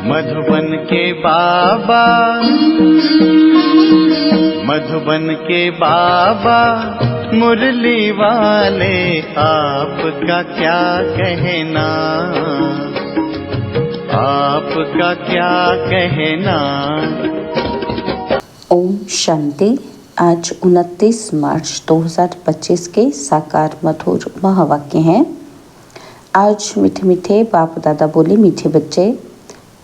मधुबन के बाबा, मधुबन के बाबा मुरली वाले, आपका क्या कहना, आपका क्या कहना। ओम शांति। आज 29 मार्च 2025 के साकार मधुर महावाक्य हैं। आज मीठे मीठे बाप दादा बोले, मीठे बच्चे,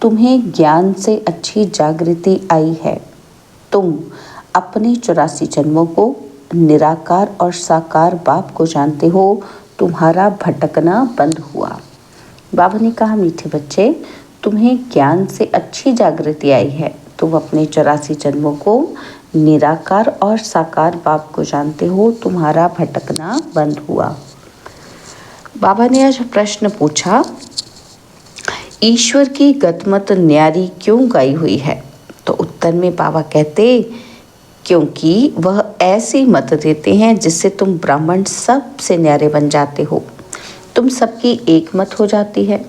तुम्हें ज्ञान से अच्छी जागृति आई है। तुम अपने 84 जन्मों को, निराकार और साकार बाप को जानते हो। तुम्हारा भटकना बंद हुआ। बाबा ने कहा, मीठे बच्चे, तुम्हें ज्ञान से अच्छी जागृति आई है। तुम अपने 84 जन्मों को, निराकार और साकार बाप को जानते हो। तुम्हारा भटकना बंद हुआ। बाबा ने आज प्रश्न पूछा, ईश्वर की गतमत न्यारी क्यों गाई हुई है? तो उत्तर में बाबा कहते, क्योंकि वह ऐसी मत देते हैं जिससे तुम ब्राह्मण सबसे न्यारे बन जाते हो। तुम सबकी एक मत हो जाती है।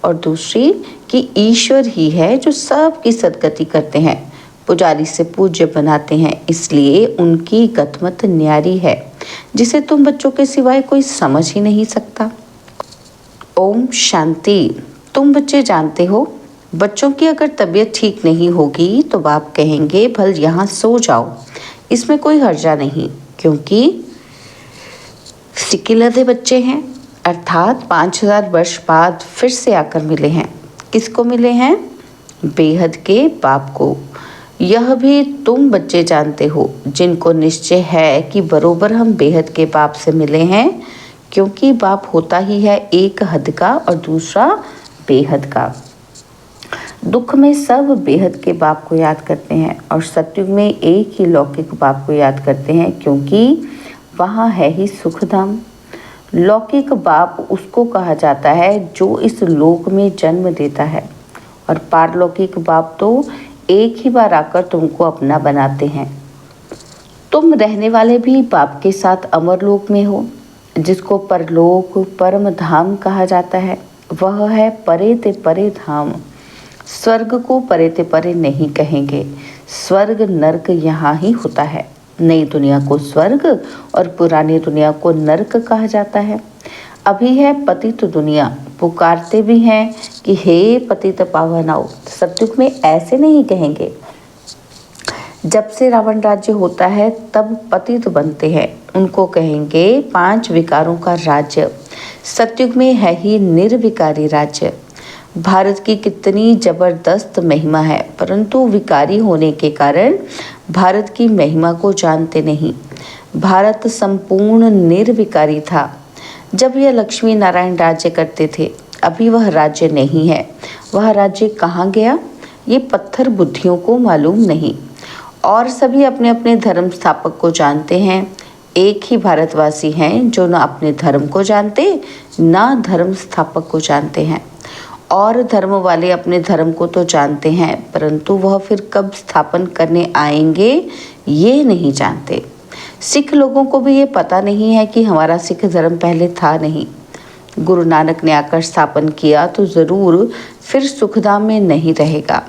और दूसरी कि ईश्वर ही है जो सबकी सदगति करते हैं, पुजारी से पूज्य बनाते हैं, इसलिए उनकी गतमत न्यारी है जिसे तुम बच्चों के सिवाय कोई समझ ही नहीं सकता। ओम शांति। तुम बच्चे जानते हो, बच्चों की अगर तबीयत ठीक नहीं होगी तो बाप कहेंगे, भल यहाँ सो जाओ, इसमें कोई हर्जा नहीं, क्योंकि सिकिलधे बच्चे हैं, अर्थात 5000 वर्ष बाद फिर से आकर मिले हैं। किसको मिले हैं? बेहद के बाप को। यह भी तुम बच्चे जानते हो, जिनको निश्चय है कि बरोबर हम बेहद के बाप से मिले हैं, क्योंकि बाप होता ही है एक हद का और दूसरा बेहद का। दुख में सब बेहद के बाप को याद करते हैं और सतयुग में एक ही लौकिक बाप को याद करते हैं, क्योंकि वहाँ है ही सुखधाम। लौकिक बाप उसको कहा जाता है जो इस लोक में जन्म देता है, और पारलौकिक बाप तो एक ही बार आकर तुमको अपना बनाते हैं। तुम रहने वाले भी बाप के साथ अमरलोक में हो, जिसको परलोक परम धाम कहा जाता है। वह है परे ते परे धाम। स्वर्ग को परे ते परे नहीं कहेंगे। स्वर्ग नर्क यहाँ ही होता है। नई दुनिया को स्वर्ग और पुरानी दुनिया को नर्क कहा जाता है। अभी है पतित दुनिया, पुकारते भी हैं कि हे पतित पावन आओ। सतयुग में ऐसे नहीं कहेंगे। जब से रावण राज्य होता है तब पतित बनते हैं, उनको कहेंगे 5 विकारों का राज्य। सतयुग में है ही निर्विकारी राज्य। भारत की कितनी जबरदस्त महिमा है, परंतु विकारी होने के कारण भारत की महिमा को जानते नहीं। भारत संपूर्ण निर्विकारी था जब यह लक्ष्मी नारायण राज्य करते थे। अभी वह राज्य नहीं है। वह राज्य कहाँ गया, ये पत्थर बुद्धियों को मालूम नहीं। और सभी अपने अपने धर्म स्थापक को जानते हैं। एक ही भारतवासी हैं जो न अपने धर्म को जानते, ना धर्म स्थापक को जानते हैं। और धर्म वाले अपने धर्म को तो जानते हैं, परंतु वह फिर कब स्थापन करने आएंगे ये नहीं जानते। सिख लोगों को भी ये पता नहीं है कि हमारा सिख धर्म पहले था नहीं। गुरु नानक ने आकर स्थापन किया तो ज़रूर फिर सुखधाम में नहीं रहेगा।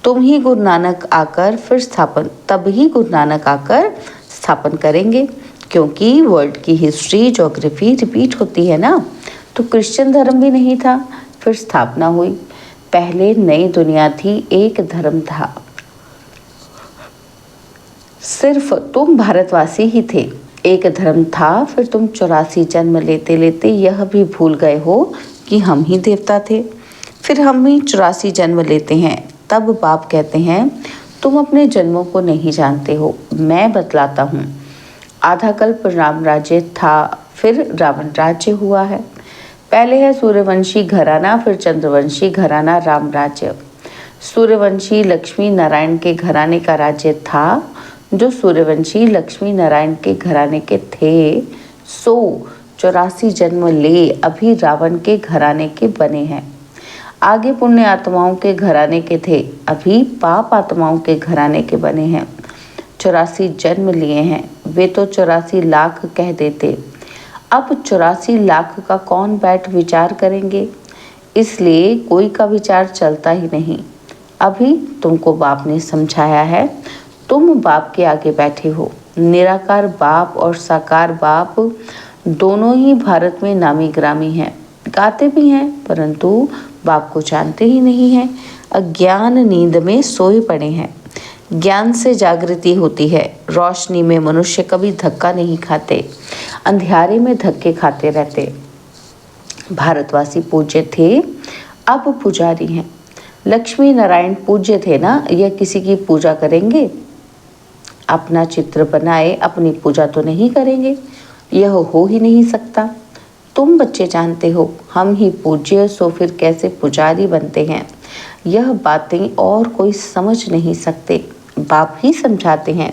तुम ही गुरु नानक आकर फिर स्थापन, तब ही गुरु नानक आकर स्थापन करेंगे, क्योंकि वर्ल्ड की हिस्ट्री ज्योग्राफी रिपीट होती है ना। तो क्रिश्चियन धर्म भी नहीं था, फिर स्थापना हुई। पहले नई दुनिया थी, एक धर्म था। सिर्फ तुम भारतवासी ही थे, एक धर्म था। फिर तुम 84 जन्म लेते लेते यह भी भूल गए हो कि हम ही देवता थे। फिर हम ही 84 जन्म लेते हैं। तब बाप कहते हैं, तुम अपने जन्मों को नहीं जानते हो, मैं बतलाता हूँ। आधा कल्प राम राज्य था, फिर रावण राज्य हुआ है। पहले है सूर्यवंशी घराना, फिर चंद्रवंशी घराना राम राज्य। सूर्यवंशी लक्ष्मी नारायण के घराने का राज्य था, जो सूर्यवंशी लक्ष्मी नारायण के घराने के थे, सो 84 जन्म ले अभी रावण के घराने के बने हैं। आगे पुण्य आत्माओं के घराने के थे, अभी पाप आत्माओं के घराने के बने हैं। 84 जन्म लिए हैं, वे तो 84 लाख कह देते। अब 84 लाख का कौन बैठ विचार करेंगे? इसलिए कोई का विचार चलता ही नहीं। अभी तुमको बाप ने समझाया है, तुम बाप के आगे बैठे हो। निराकार बाप और साकार बाप दोनों ही भारत में नामी ग्रामी हैं, गाते भी हैं, परंतु बाप को जानते ही नहीं हैं। अज्ञान नींद में सोए पड़े हैं। ज्ञान से जागृति होती है। रोशनी में मनुष्य कभी धक्का नहीं खाते, अंधियारे में धक्के खाते रहते। भारतवासी पूज्य थे, अब पुजारी हैं। लक्ष्मी नारायण पूज्य थे ना, यह किसी की पूजा करेंगे? अपना चित्र बनाए अपनी पूजा तो नहीं करेंगे, यह हो ही नहीं सकता। तुम बच्चे जानते हो, हम ही पूज्य, सो फिर कैसे पुजारी बनते हैं? यह बातें और कोई समझ नहीं सकते, बाप ही समझाते हैं।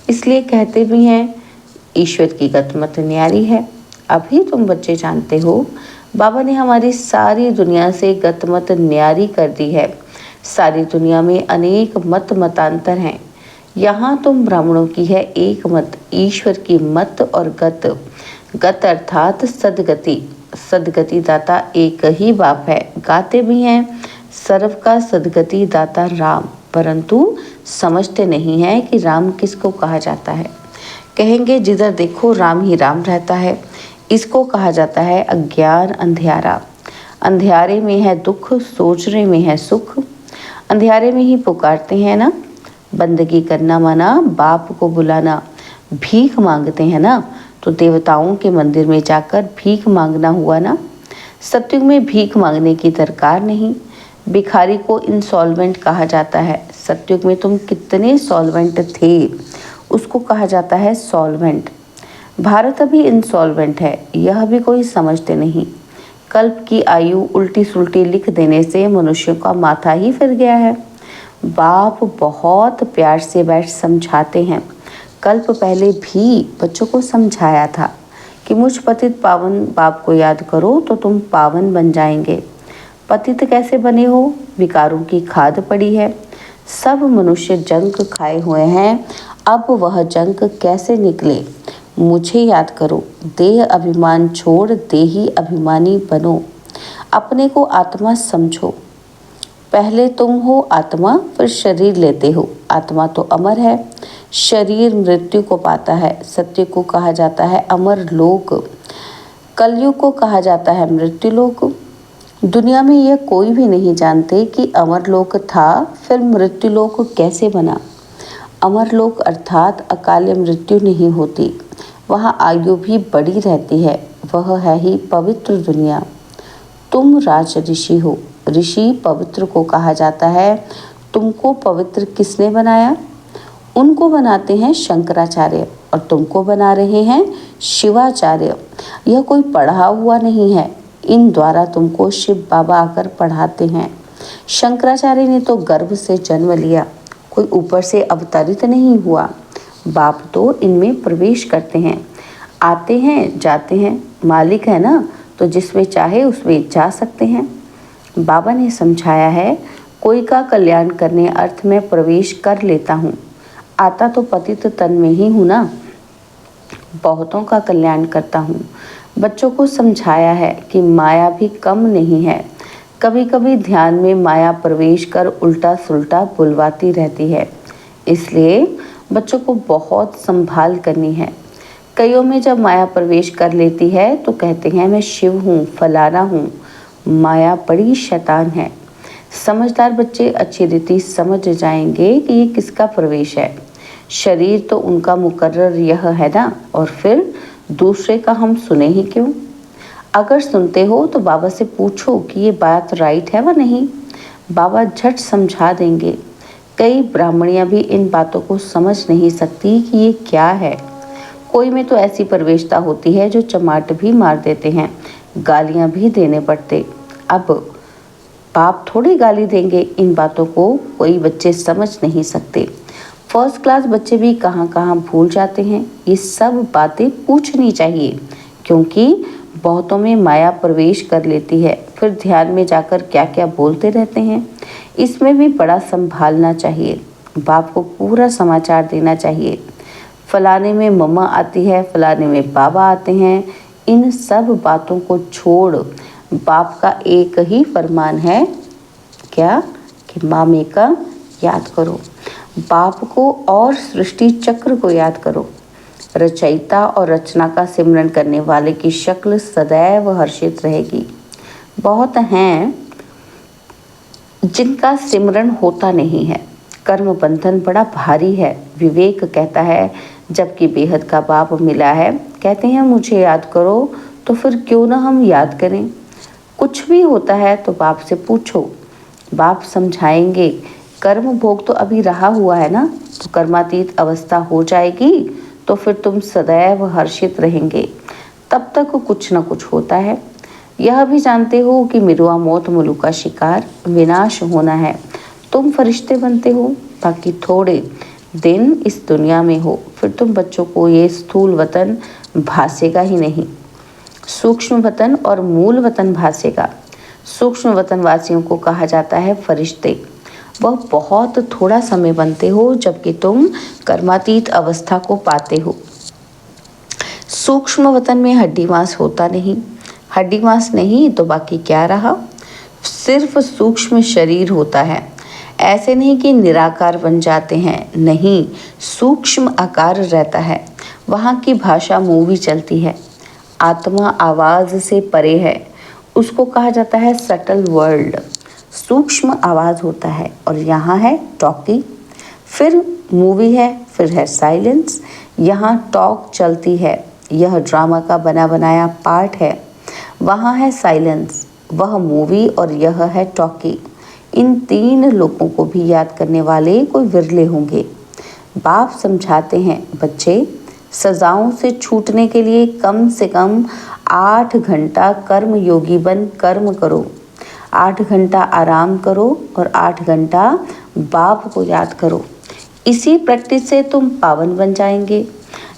इसलिए कहते भी हैं ईश्वर की गतमत न्यारी है। अभी तुम बच्चे जानते हो, बाबा ने हमारी सारी दुनिया से गतमत न्यारी कर दी है। सारी दुनिया में अनेक मतांतर हैं, यहाँ तुम ब्राह्मणों की है एक मत, ईश्वर की मत और गत अर्थात सदगति। सदगति दाता एक ही बाप है। गाते भी हैं सर्व का सदगति दाता राम, परंतु समझते नहीं है कि राम किसको कहा जाता है। कहेंगे जिधर देखो राम ही राम रहता है। इसको कहा जाता है अज्ञान अंधियारा। अंधियारे में है दुख, सोचने में है सुख। अंधियारे में ही पुकारते हैं ना, बंदगी करना माना बाप को बुलाना। भीख मांगते हैं ना, तो देवताओं के मंदिर में जाकर भीख मांगना हुआ ना। सत्युग में भीख मांगने की दरकार नहीं। भिखारी को इंसॉल्वेंट कहा जाता है। सत्युग में तुम कितने सॉल्वेंट थे, उसको कहा जाता है सॉल्वेंट। भारत अभी इंसॉल्वेंट है, यह भी कोई समझते नहीं। कल्प की आयु उल्टी सुल्टी लिख देने से मनुष्यों का माथा ही फिर गया है। बाप बहुत प्यार से बैठ समझाते हैं। कल्प पहले भी बच्चों को समझाया था कि मुझ पतित पावन बाप को याद करो तो तुम पावन बन जाएंगे। पतित कैसे बने हो? विकारों की खाद पड़ी है। सब मनुष्य जंक खाए हुए हैं, अब वह जंक कैसे निकले? मुझे याद करो, देह अभिमान छोड़ देही अभिमानी बनो। अपने को आत्मा समझो। पहले तुम हो आत्मा, फिर शरीर लेते हो। आत्मा तो अमर है, शरीर मृत्यु को पाता है। सत्य को कहा जाता है अमर लोक, कलयुग को कहा जाता है मृत्यु लोक। दुनिया में यह कोई भी नहीं जानते कि अमर लोक था, फिर मृत्यु लोक कैसे बना। अमर लोक अर्थात अकाल मृत्यु नहीं होती, वहाँ आयु भी बड़ी रहती है। वह है ही पवित्र दुनिया। तुम राज ऋषि हो। ऋषि पवित्र को कहा जाता है। तुमको पवित्र किसने बनाया? उनको बनाते हैं शंकराचार्य, और तुमको बना रहे हैं शिवाचार्य। यह कोई पढ़ा हुआ नहीं है, इन द्वारा तुमको शिव बाबा आकर पढ़ाते हैं। शंकराचार्य ने तो गर्भ से जन्म लिया, कोई ऊपर से अवतरित नहीं हुआ। बाप तो इनमें प्रवेश करते हैं, आते हैं जाते हैं। मालिक है ना, तो जिसमें चाहे उसमें जा सकते हैं। बाबा ने समझाया है, कोई का कल्याण करने अर्थ में प्रवेश कर लेता हूँ। आता तो पतित तन में ही हूँ ना, बहुतों का कल्याण करता हूँ। बच्चों को समझाया है कि माया भी कम नहीं है। कभी कभी ध्यान में माया प्रवेश कर उल्टा सुल्टा बुलवाती रहती है, इसलिए बच्चों को बहुत संभाल करनी है। कईयों में जब माया प्रवेश कर लेती है तो कहते हैं मैं शिव हूँ, फलाना हूँ। माया बड़ी शैतान है। समझदार बच्चे अच्छी रीति समझ जाएंगे कि ये किसका प्रवेश है। शरीर तो उनका मुकर्रर यह है ना, और फिर दूसरे का हम सुने ही क्यों? अगर सुनते हो तो बाबा से पूछो कि ये बात राइट है व नहीं। बाबा झट समझा देंगे। कई ब्राह्मणियां भी इन बातों को समझ नहीं सकती कि ये क्या है। कोई में तो ऐसी प्रवेशता होती है जो चमाट भी मार देते हैं, गालियां भी देने पड़ते। अब बाप थोड़ी गाली देंगे, इन बातों को कोई बच्चे समझ नहीं सकते। फर्स्ट क्लास बच्चे भी कहाँ कहाँ भूल जाते हैं। ये सब बातें पूछनी चाहिए, क्योंकि बहुतों में माया प्रवेश कर लेती है, फिर ध्यान में जाकर क्या क्या बोलते रहते हैं। इसमें भी बड़ा संभालना चाहिए। बाप को पूरा समाचार देना चाहिए। फलाने में मम्मा आती है, फलाने में बाबा आते हैं। इन सब बातों को छोड़ बाप का एक ही फरमान है, क्या? कि मामेकम याद करो। बाप को और सृष्टि चक्र को याद करो। रचयिता और रचना का सिमरन करने वाले की शक्ल सदैव हर्षित रहेगी। बहुत हैं जिनका सिमरन होता नहीं है, कर्म बंधन बड़ा भारी है। विवेक कहता है जबकि बेहद का बाप मिला है, कहते हैं मुझे याद करो, तो फिर क्यों ना हम याद करें। कुछ भी होता है तो बाप से पूछो, बाप समझाएंगे। कर्म भोग तो अभी रहा हुआ है ना, तो कर्मातीत अवस्था हो जाएगी तो फिर तुम सदैव हर्षित रहेंगे। तब तक कुछ न कुछ होता है। यह भी जानते हो कि मिरुआ मौत मुलू का शिकार, विनाश होना है। तुम फरिश्ते बनते हो ताकि थोड़े दिन इस दुनिया में हो, फिर तुम बच्चों को ये स्थूल वतन भासेगा ही नहीं, सूक्ष्म वतन और मूल वतन भासेगा। सूक्ष्म वतन वासियों को कहा जाता है फरिश्ते। वह बहुत थोड़ा समय बनते हो जबकि तुम कर्मातीत अवस्था को पाते हो। सूक्ष्म वतन में हड्डी मांस होता नहीं, हड्डी मांस नहीं तो बाकी क्या रहा, सिर्फ सूक्ष्म शरीर होता है। ऐसे नहीं कि निराकार बन जाते हैं, नहीं, सूक्ष्म आकार रहता है। वहाँ की भाषा मूवी चलती है। आत्मा आवाज़ से परे है, उसको कहा जाता है सटल वर्ल्ड। सूक्ष्म आवाज़ होता है और यहाँ है टॉकी, फिर मूवी है, फिर है साइलेंस। यहाँ टॉक चलती है, यह ड्रामा का बना बनाया पार्ट है। वहाँ है साइलेंस, वह मूवी, और यह है टॉकी। इन तीन लोगों को भी याद करने वाले कोई विरले होंगे। बाप समझाते हैं, बच्चे सजाओं से छूटने के लिए कम से कम 8 घंटा कर्म योगी बन कर्म करो, 8 घंटा आराम करो और 8 घंटा बाप को याद करो। इसी प्रैक्टिस से तुम पावन बन जाएंगे।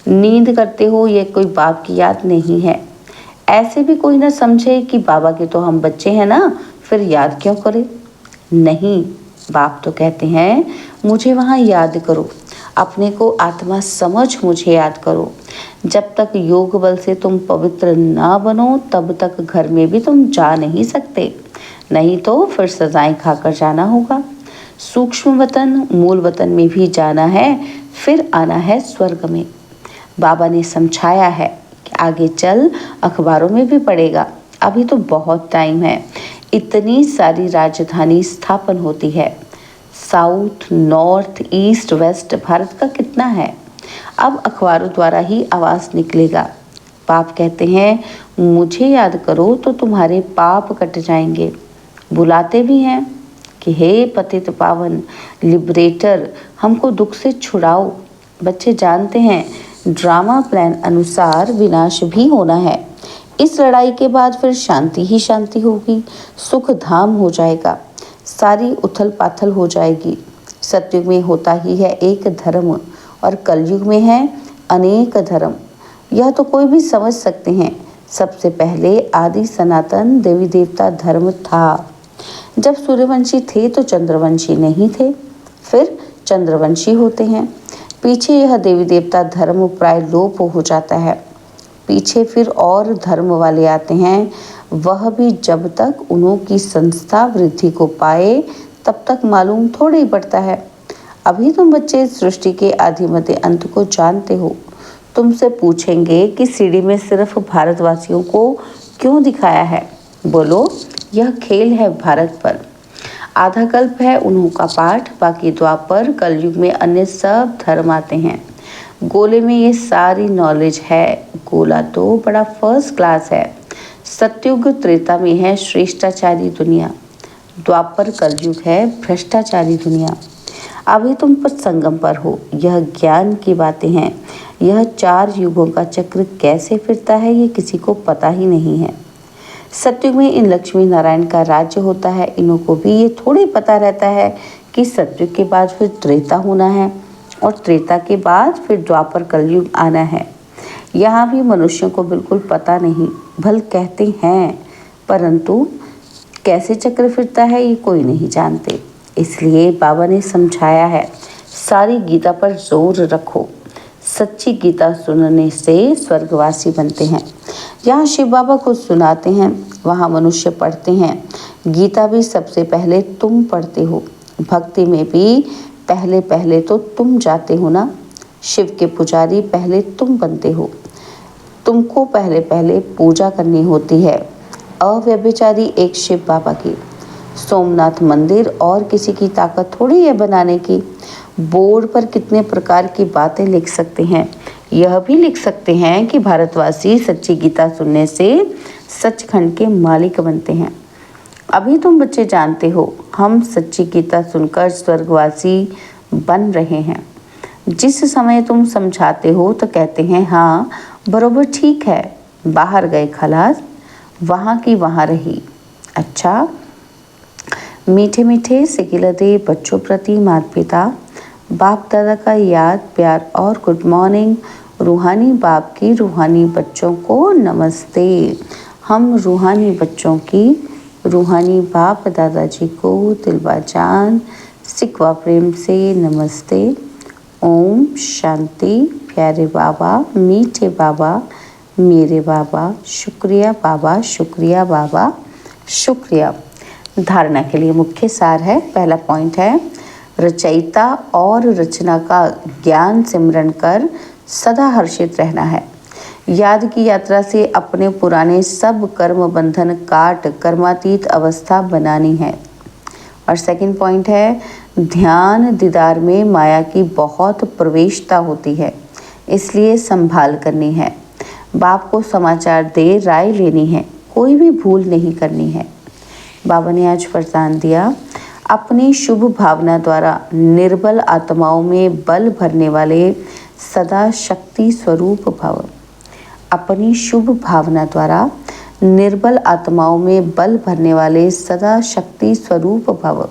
नींद करते हो ये कोई बाप की याद नहीं है। ऐसे भी कोई ना समझे कि बाबा के तो हम बच्चे हैं ना, फिर याद क्यों करें। नहीं, बाप तो कहते हैं मुझे वहाँ याद करो, अपने को आत्मा समझ मुझे याद करो। जब तक योग बल से तुम पवित्र ना बनो तब तक घर में भी तुम जा नहीं सकते, नहीं तो फिर सजाएं खाकर जाना होगा। सूक्ष्म वतन मूल वतन में भी जाना है, फिर आना है स्वर्ग में। बाबा ने समझाया है कि आगे चल अखबारों में भी पड़ेगा, अभी तो बहुत टाइम है। इतनी सारी राजधानी स्थापन होती है, south north east west, Bharat का कितना है। अब अखबारों द्वारा ही आवाज़ निकलेगा। पाप कहते हैं मुझे याद करो तो तुम्हारे पाप कट जाएंगे। बुलाते भी हैं कि हे पतित पावन लिबरेटर, हमको दुख से छुड़ाओ। बच्चे जानते हैं ड्रामा प्लान अनुसार विनाश भी होना है। इस लड़ाई के बाद फिर शांति ही शांति होगी, सुख धाम हो जाएगा, सारी उथल पाथल हो जाएगी। सतयुग में होता ही है एक धर्म और कलयुग में है अनेक धर्म। यह तो कोई भी समझ सकते हैं। सबसे पहले आदि सनातन देवी देवता धर्म था। जब सूर्यवंशी थे तो चंद्रवंशी नहीं थे, फिर चंद्रवंशी होते हैं। पीछे यह देवी देवता धर्म प्राय लोप हो जाता है, पीछे फिर और धर्म वाले आते हैं। वह भी जब तक उन्हों की संस्था वृद्धि को पाए तब तक मालूम थोड़ा ही पड़ता है। अभी तुम बच्चे सृष्टि के आदि मध्य अंत को जानते हो। तुमसे पूछेंगे कि सीढ़ी में सिर्फ भारतवासियों को क्यों दिखाया है। बोलो, यह खेल है भारत पर। आधा कल्प है उन्हों का पाठ, बाकी द्वापर कलयुग में अन्य सब धर्म आते हैं। गोले में ये सारी नॉलेज है। गोला तो बड़ा फर्स्ट क्लास है। सतयुग त्रेता में है श्रेष्ठाचारी दुनिया, द्वापर कलयुग है भ्रष्टाचारी दुनिया। अभी तुम पर संगम पर हो, यह ज्ञान की बातें हैं। यह 4 युगों का चक्र कैसे फिरता है ये किसी को पता ही नहीं है। सतयुग में इन लक्ष्मी नारायण का राज्य होता है। इन्हों को भी ये थोड़ी पता रहता है कि सतयुग के बाद फिर त्रेता होना है और त्रेता के बाद फिर द्वापर कलयुग आना है। यहाँ भी मनुष्यों को बिल्कुल पता नहीं, भल कहते हैं, परंतु कैसे चक्र फिरता है ये कोई नहीं जानते। इसलिए बाबा ने समझाया है, सारी गीता पर जोर रखो। सच्ची गीता सुनने से स्वर्गवासी बनते हैं। यहाँ शिव बाबा को सुनाते हैं, वहाँ मनुष्य पढ़ते हैं। गीता भी सबसे पहले तुम पढ़ते हो। भक्ति में भी पहले पहले तो तुम जाते हो ना। शिव के पुजारी पहले तुम बनते हो। तुमको पहले पहले पूजा करनी होती है। अव्यभिचारी एक शिव बाबा की। सोमनाथ मंदिर और किसी की ताकत थोड़ी है बनाने की। बोर्ड पर कितने प्रकार की बातें लिख सकते हैं। यह भी लिख सकते हैं कि भारतवासी सच्ची गीता सुनने से सचखंड के मालिक बनते हैं। अभी तुम बच्चे जानते हो, हम सच्ची गीता सुनकर स्वर्गवासी बन रहे हैं। जिस समय तुम समझाते हो तो कहते हैं हाँ बरोबर ठीक है। बाहर गए खलास, वहाँ की वहाँ रही। अच्छा, मीठे मीठे सिकिलते बच्चों प्रति माता पिता बाप दादा का याद प्यार और गुड मॉर्निंग। रूहानी बाप की रूहानी बच्चों को नमस्ते। हम रूहानी बच्चों की रूहानी बाप दादाजी को दिलवा जान सिकवा प्रेम से नमस्ते। ओम शांति। प्यारे बाबा, मीठे बाबा, मेरे बाबा, शुक्रिया बाबा, शुक्रिया बाबा, शुक्रिया। धारणा के लिए मुख्य सार है। पहला पॉइंट है, रचयिता और रचना का ज्ञान सिमरन कर सदा हर्षित रहना है। याद की यात्रा से अपने पुराने सब कर्म बंधन काट कर्मातीत अवस्था बनानी है। और सेकंड पॉइंट है, ध्यान दीदार में माया की बहुत प्रवेशता होती है, इसलिए संभाल करनी है। बाप को समाचार दे राय लेनी है, कोई भी भूल नहीं करनी है। बाबा ने आज वरदान दिया, अपनी शुभ भावना द्वारा निर्बल आत्माओं में बल भरने वाले सदा शक्ति स्वरूप भव। अपनी शुभ भावना द्वारा निर्बल आत्माओं में बल भरने वाले सदा शक्ति स्वरूप भव।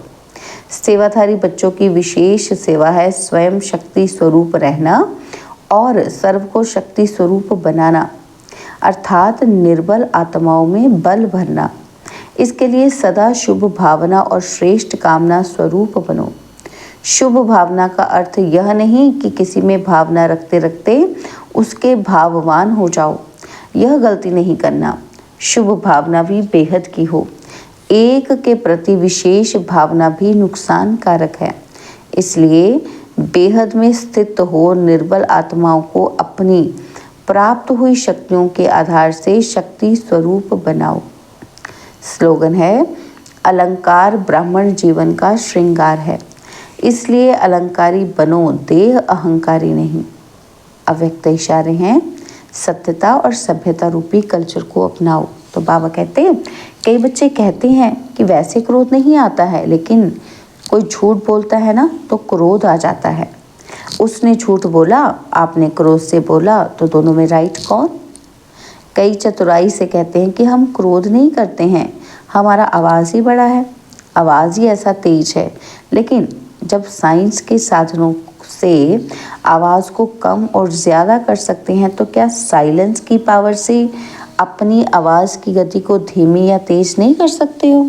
सेवाधारी बच्चों की विशेष सेवा है स्वयं शक्ति स्वरूप रहना और सर्व को शक्ति स्वरूप बनाना, अर्थात निर्बल आत्माओं में बल भरना। इसके लिए सदा शुभ भावना और श्रेष्ठ कामना स्वरूप बनो। शुभ भावना का अर्थ यह नहीं कि किसी में भावना रखते रखते उसके भाववान हो जाओ, यह गलती नहीं करना। शुभ भावना भी बेहद की हो। एक के प्रति विशेष भावना भी नुकसान कारक है, इसलिए बेहद में स्थित हो निर्बल आत्माओं को अपनी प्राप्त हुई शक्तियों के आधार से शक्ति स्वरूप बनाओ। स्लोगन है, अलंकार ब्राह्मण जीवन का श्रृंगार है, इसलिए अलंकारी बनो, देह अहंकारी नहीं। अव्यक्त इशारे हैं, सत्यता और सभ्यता रूपी कल्चर को अपनाओ। तो बाबा कहते हैं, कई बच्चे कहते हैं कि वैसे क्रोध नहीं आता है, लेकिन कोई झूठ बोलता है ना तो क्रोध आ जाता है। उसने झूठ बोला, आपने क्रोध से बोला, तो दोनों में राइट कौन? कई चतुराई से कहते हैं कि हम क्रोध नहीं करते हैं, हमारा आवाज़ ही बड़ा है, आवाज़ ही ऐसा तेज है। लेकिन जब साइंस के साधनों से आवाज़ को कम और ज़्यादा कर सकते हैं, तो क्या साइलेंस की पावर से अपनी आवाज़ की गति को धीमी या तेज नहीं कर सकते हो?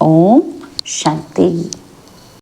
ओम शांति।